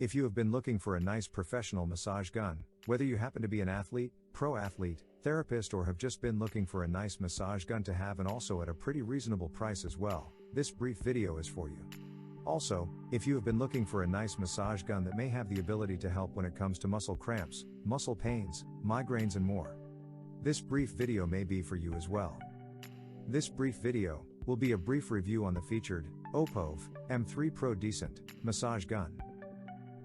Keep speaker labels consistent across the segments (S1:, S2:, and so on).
S1: If you have been looking for a nice professional massage gun, whether you happen to be an athlete, pro athlete, therapist, or have just been looking for a nice massage gun to have and also at a pretty reasonable price as well, this brief video is for you. Also, if you have been looking for a nice massage gun that may have the ability to help when it comes to muscle cramps, muscle pains, migraines and more, this brief video may be for you as well. This brief video will be a brief review on the featured OPOVE M3 Pro Decent massage gun.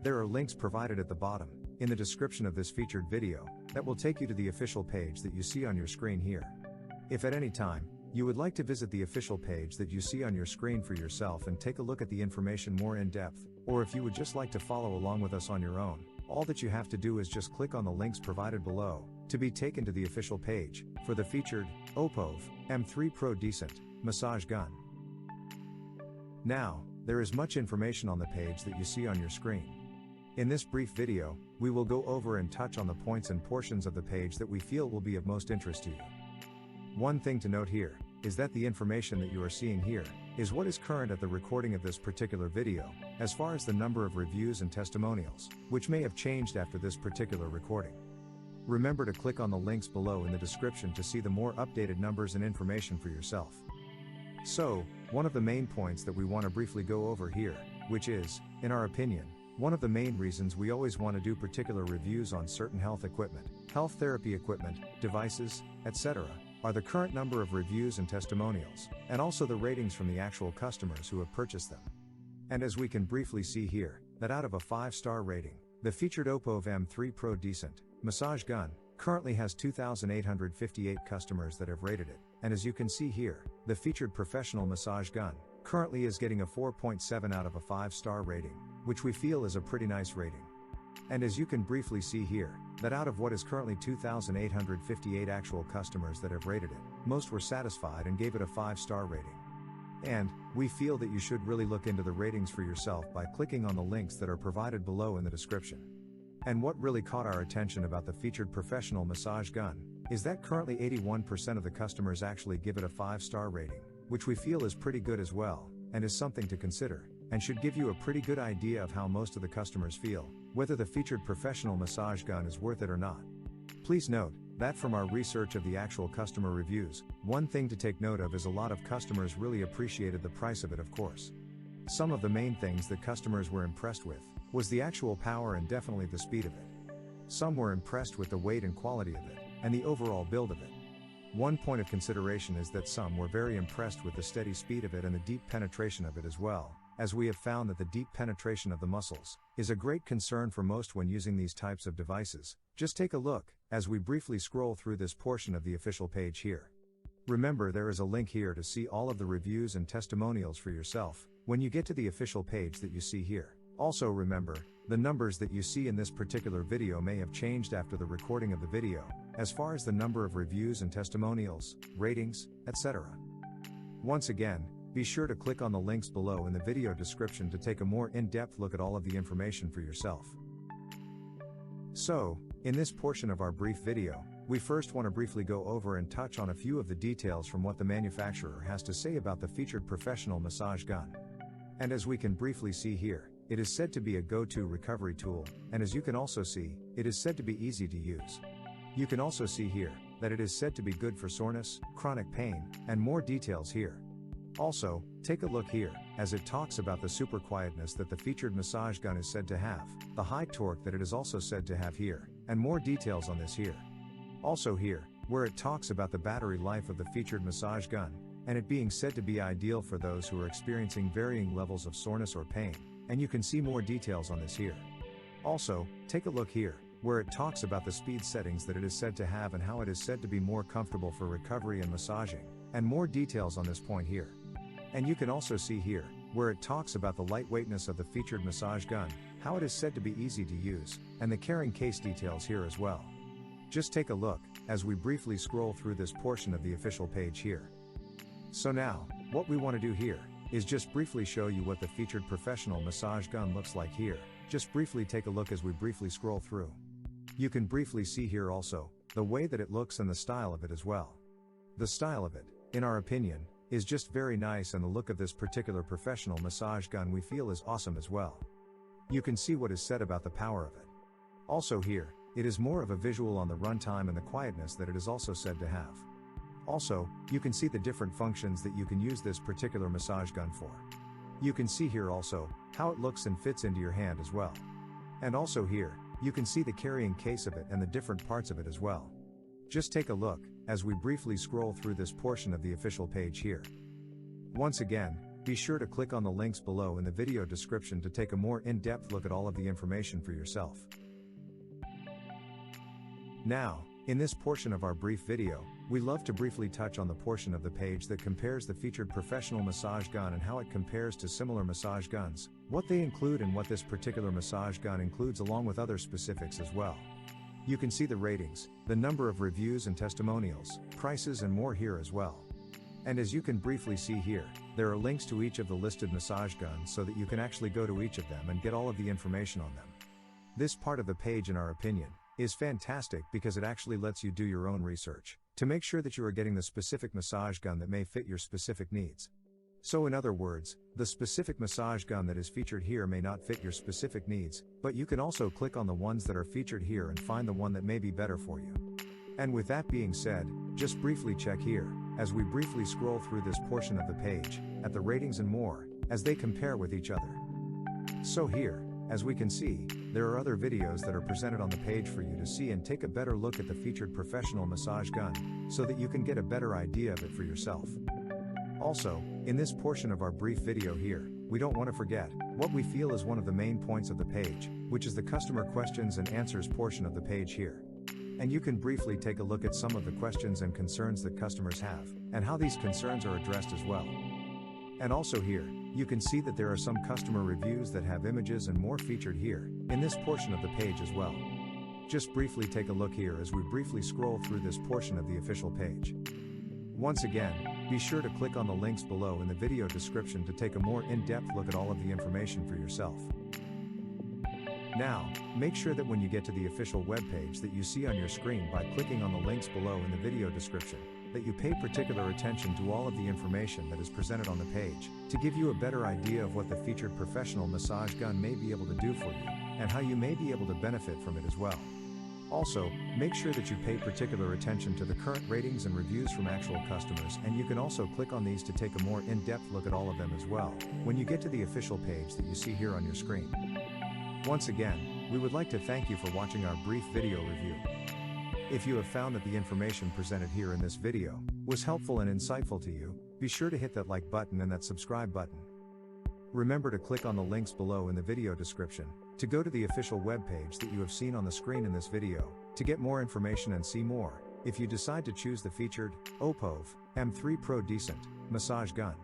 S1: There are links provided at the bottom, in the description of this featured video, that will take you to the official page that you see on your screen here. If at any time, you would like to visit the official page that you see on your screen for yourself and take a look at the information more in depth, or if you would just like to follow along with us on your own, all that you have to do is just click on the links provided below, to be taken to the official page, for the featured OPOVE M3 Pro Decent massage gun. Now, there is much information on the page that you see on your screen. In this brief video, we will go over and touch on the points and portions of the page that we feel will be of most interest to you. One thing to note here, is that the information that you are seeing here, is what is current at the recording of this particular video, as far as the number of reviews and testimonials, which may have changed after this particular recording. Remember to click on the links below in the description to see the more updated numbers and information for yourself. So, one of the main points that we want to briefly go over here, which is, in our opinion, one of the main reasons we always want to do particular reviews on certain health equipment, health therapy equipment, devices, etc., are the current number of reviews and testimonials, and also the ratings from the actual customers who have purchased them. And as we can briefly see here, that out of a 5-star rating, the featured OPOVE M3 Pro Decent massage gun currently has 2,858 customers that have rated it, and as you can see here, the featured professional massage gun currently is getting a 4.7 out of a 5-star rating, which we feel is a pretty nice rating. And as you can briefly see here, that out of what is currently 2,858 actual customers that have rated it, most were satisfied and gave it a 5-star rating. And, we feel that you should really look into the ratings for yourself by clicking on the links that are provided below in the description. And what really caught our attention about the featured professional massage gun, is that currently 81% of the customers actually give it a 5-star rating, which we feel is pretty good as well, and is something to consider, and should give you a pretty good idea of how most of the customers feel, whether the featured professional massage gun is worth it or not. Please note, that from our research of the actual customer reviews, one thing to take note of is a lot of customers really appreciated the price of it, of course. Some of the main things that customers were impressed with, was the actual power and definitely the speed of it. Some were impressed with the weight and quality of it, and the overall build of it. One point of consideration is that some were very impressed with the steady speed of it and the deep penetration of it as well, as we have found that the deep penetration of the muscles is a great concern for most when using these types of devices. Just take a look, as we briefly scroll through this portion of the official page here. Remember, there is a link here to see all of the reviews and testimonials for yourself, when you get to the official page that you see here. Also remember, the numbers that you see in this particular video may have changed after the recording of the video, as far as the number of reviews and testimonials, ratings, etc. Once again, be sure to click on the links below in the video description to take a more in-depth look at all of the information for yourself. So, in this portion of our brief video, we first want to briefly go over and touch on a few of the details from what the manufacturer has to say about the featured professional massage gun. And as we can briefly see here, it is said to be a go-to recovery tool, and as you can also see, it is said to be easy to use. You can also see here, that it is said to be good for soreness, chronic pain, and more details here. Also, take a look here, as it talks about the super quietness that the featured massage gun is said to have, the high torque that it is also said to have here, and more details on this here. Also here, where it talks about the battery life of the featured massage gun, and it being said to be ideal for those who are experiencing varying levels of soreness or pain, and you can see more details on this here. Also, take a look here, where it talks about the speed settings that it is said to have and how it is said to be more comfortable for recovery and massaging, and more details on this point here. And you can also see here, where it talks about the lightweightness of the featured massage gun, how it is said to be easy to use, and the carrying case details here as well. Just take a look, as we briefly scroll through this portion of the official page here. So now, what we want to do here, is just briefly show you what the featured professional massage gun looks like here. Just briefly take a look as we briefly scroll through. You can briefly see here also, the way that it looks and the style of it as well. The style of it, in our opinion, is just very nice, and the look of this particular professional massage gun we feel is awesome as well. You can see what is said about the power of it. Also here, it is more of a visual on the runtime and the quietness that it is also said to have. Also, you can see the different functions that you can use this particular massage gun for. You can see here also, how it looks and fits into your hand as well. And also here, you can see the carrying case of it and the different parts of it as well. Just take a look, as we briefly scroll through this portion of the official page here. Once again, be sure to click on the links below in the video description to take a more in-depth look at all of the information for yourself. Now, in this portion of our brief video, we love to briefly touch on the portion of the page that compares the featured professional massage gun and how it compares to similar massage guns, what they include and what this particular massage gun includes, along with other specifics as well. You can see the ratings, the number of reviews and testimonials, prices and more here as well. And as you can briefly see here, there are links to each of the listed massage guns so that you can actually go to each of them and get all of the information on them. This part of the page, in our opinion, is fantastic because it actually lets you do your own research to make sure that you are getting the specific massage gun that may fit your specific needs. So in other words, the specific massage gun that is featured here may not fit your specific needs, but you can also click on the ones that are featured here and find the one that may be better for you. And with that being said, just briefly check here, as we briefly scroll through this portion of the page, at the ratings and more, as they compare with each other. So here, as we can see, there are other videos that are presented on the page for you to see and take a better look at the featured professional massage gun, so that you can get a better idea of it for yourself. Also, in this portion of our brief video here, we don't want to forget what we feel is one of the main points of the page, which is the customer questions and answers portion of the page here. And you can briefly take a look at some of the questions and concerns that customers have, and how these concerns are addressed as well. And also here, you can see that there are some customer reviews that have images and more featured here, in this portion of the page as well. Just briefly take a look here as we briefly scroll through this portion of the official page. Once again, be sure to click on the links below in the video description to take a more in-depth look at all of the information for yourself. Now, make sure that when you get to the official webpage that you see on your screen by clicking on the links below in the video description, that you pay particular attention to all of the information that is presented on the page, to give you a better idea of what the featured professional massage gun may be able to do for you, and how you may be able to benefit from it as well. Also, make sure that you pay particular attention to the current ratings and reviews from actual customers, and you can also click on these to take a more in-depth look at all of them as well, when you get to the official page that you see here on your screen. Once again, we would like to thank you for watching our brief video review. If you have found that the information presented here in this video was helpful and insightful to you, be sure to hit that like button and that subscribe button. Remember to click on the links below in the video description to go to the official webpage that you have seen on the screen in this video, to get more information and see more, if you decide to choose the featured OPOVE M3 Pro Decent massage gun.